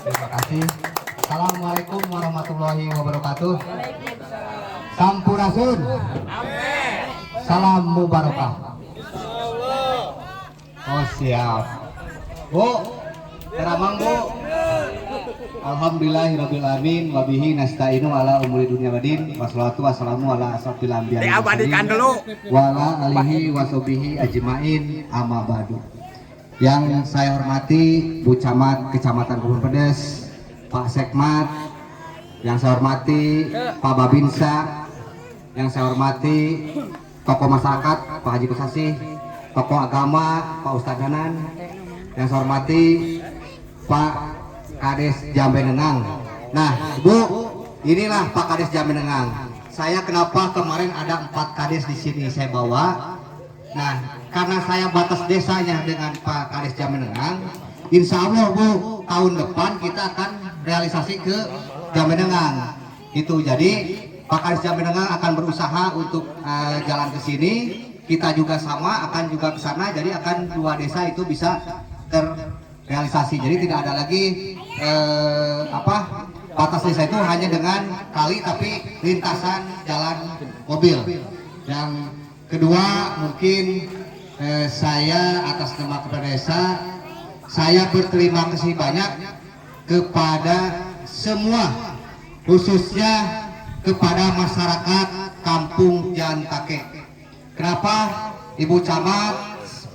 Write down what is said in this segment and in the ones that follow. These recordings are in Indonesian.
Terima kasih. Assalamualaikum warahmatullahi wabarakatuh. Sampurasun. Salam mubarakah. Oh siap. Bu, teramang Bu. Alhamdulillahirrabbilalamin. Wabihi nasta'inu ala umuri dunia wadin. Wassalatu wassalamu ala asrafil anbiya'i Diabadikan dulu. wala alihi wasobihi ajmain amma ba'du. Yang saya hormati Bu Camat Kecamatan Kebun Pedes, Pak Sekmat, yang saya hormati Pak Babinsa, yang saya hormati tokoh masyarakat Pak Haji Kusasih, tokoh agama Pak Ustadz Danan, yang saya hormati Pak Kades Jambenengang. Nah Bu, inilah Pak Kades Jambenengang. Saya kenapa kemarin ada 4 kades di sini saya bawa. Nah, karena saya batas desanya dengan Pak Kades Jambenengang, insya Allah Bu, tahun depan kita akan realisasi ke Jambenengang. Itu jadi Pak Kades Jambenengang akan berusaha untuk jalan ke sini. Kita juga sama akan juga ke sana. Jadi akan 2 desa itu bisa terrealisasi. Jadi tidak ada lagi batas desa itu hanya dengan kali tapi lintasan jalan mobil. Yang kedua mungkin saya atas nama Kepala Desa saya berterima kasih banyak kepada semua, khususnya kepada masyarakat Kampung Jantake. Kenapa Ibu Camat,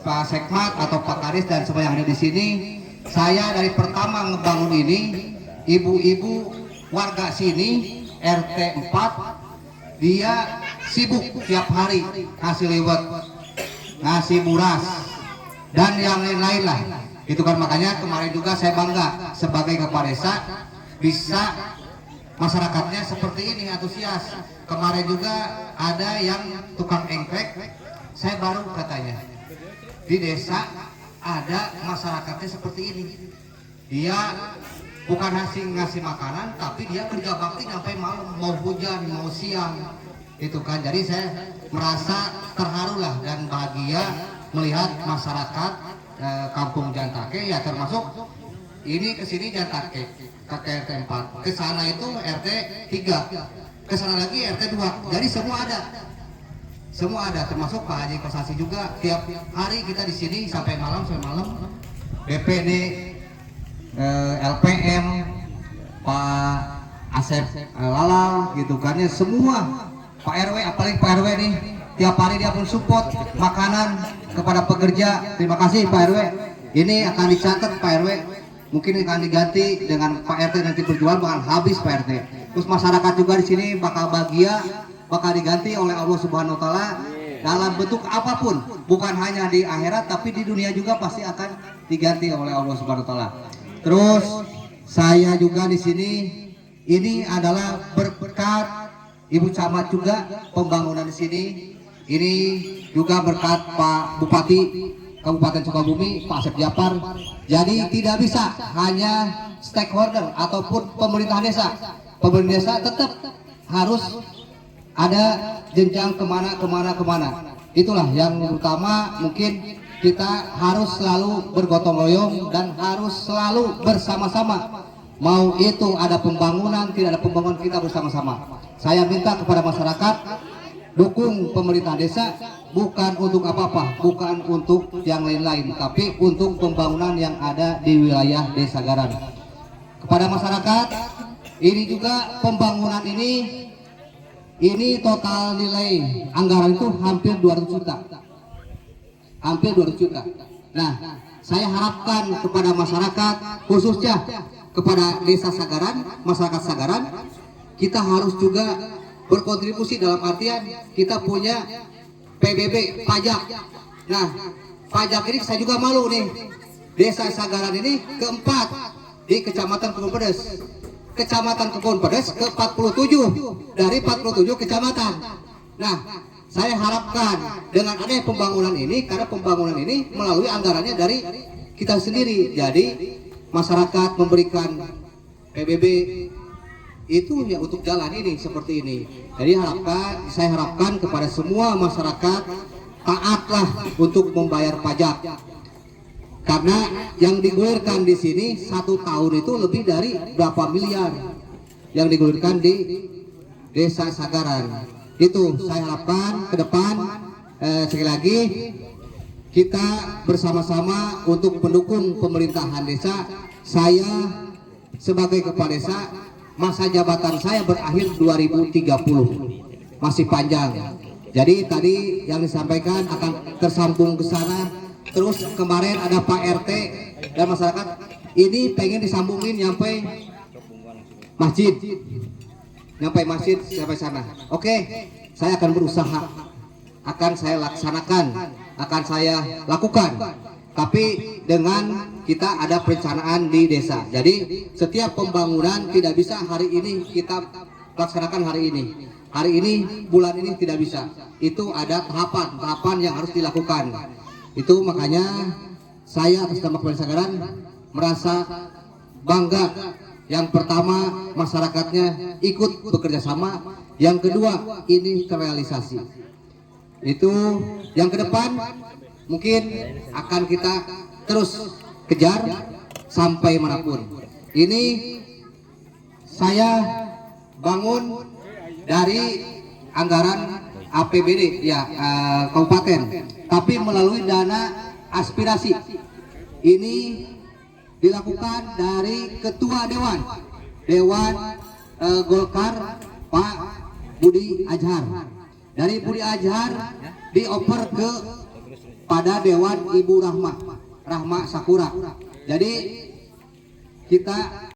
Pak Sekmat atau Pak Kades dan semua yang ada di sini, saya dari pertama ngebangun ini, ibu-ibu warga sini RT 4 dia sibuk tiap hari ngasih liwet, ngasih buras dan yang lain-lain lah. Itu kan makanya kemarin juga saya bangga sebagai kepala desa bisa masyarakatnya seperti ini antusias. Kemarin juga ada yang tukang engkrek, saya baru katanya di desa ada masyarakatnya seperti ini. Dia bukan ngasih makanan, tapi dia kerja bakti sampai malam, mau hujan, mau siang. Itu kan, jadi saya merasa terharu lah dan bahagia melihat masyarakat Kampung Jantake, ya termasuk ini kesini Jantake, KRT 4, ke sana itu RT 3, ke sana lagi RT 2, jadi semua ada, termasuk Pak Haji Kosasi juga. Tiap hari kita di sini sampai malam, BPD, LPM, Pak Asep Lalal, gitu kan ya, semua Pak RW, apalagi Pak RW nih, tiap hari dia pun support makanan kepada pekerja. Terima kasih Pak RW. Ini akan dicatat Pak RW, mungkin akan diganti dengan Pak RT nanti berjualan bakal habis Pak RT. Terus masyarakat juga di sini bakal bahagia, bakal diganti oleh Allah Subhanahu Wa Taala dalam bentuk apapun, bukan hanya di akhirat tapi di dunia juga pasti akan diganti oleh Allah Subhanahu Wa Taala. Terus saya juga di sini ini adalah berkat Ibu Camat juga pembangunan di sini. Ini juga berkat Pak Bupati Kabupaten Sukabumi, Pak Asep Japar. Jadi tidak bisa hanya stakeholder ataupun pemerintah desa. Pemerintah desa tetap harus ada jenjang kemana. Itulah yang utama, mungkin kita harus selalu bergotong royong dan harus selalu bersama-sama. Mau itu ada pembangunan, tidak ada pembangunan, kita bersama-sama. Saya minta kepada masyarakat dukung pemerintah desa, bukan untuk apa-apa, bukan untuk yang lain-lain, tapi untuk pembangunan yang ada di wilayah Desa Garan. Kepada masyarakat, ini juga pembangunan ini total nilai anggaran itu hampir 200 juta. Hampir 200 juta. Nah, saya harapkan kepada masyarakat, khususnya kepada Desa Sagaran, masyarakat Sagaran, kita harus juga berkontribusi dalam artian kita punya PBB pajak. Nah, pajak ini saya juga malu nih. Desa Sagaran ini keempat di Kecamatan Kebun Pedes. Kecamatan Kebun Pedes ke 47 dari 47 kecamatan. Nah, saya harapkan dengan adanya pembangunan ini, karena pembangunan ini melalui anggarannya dari kita sendiri. Jadi masyarakat memberikan PBB itu ya untuk jalan ini seperti ini. Jadi saya harapkan kepada semua masyarakat taatlah untuk membayar pajak. Karena yang digulirkan di sini 1 tahun itu lebih dari berapa miliar yang digulirkan di Desa Sagaran. Itu saya harapkan ke depan sekali lagi kita bersama-sama untuk mendukung pemerintahan desa. Saya sebagai kepala desa, masa jabatan saya berakhir 2030, masih panjang. Jadi tadi yang disampaikan akan tersambung ke sana. Terus kemarin ada Pak RT dan masyarakat ini pengen disambungin nyampe masjid, sampai sana. Oke, saya akan berusaha, akan saya laksanakan, akan saya lakukan. Tapi dengan kita ada perencanaan di desa. Jadi setiap pembangunan tidak bisa hari ini kita laksanakan hari ini, bulan ini tidak bisa. Itu ada tahapan yang harus dilakukan. Itu makanya saya atas nama Kepala Sagaran merasa bangga. Yang pertama, masyarakatnya ikut bekerja sama. Yang kedua, ini terrealisasi. Itu yang ke depan mungkin akan kita terus kejar sampai manapun. Ini saya bangun dari anggaran APBD ya kabupaten, tapi melalui dana aspirasi. Ini dilakukan dari Ketua Dewan Golkar Pak Budi Adjar. Dari Budi Adjar dioper pada Dewan Ibu Rahma Sakura. Jadi kita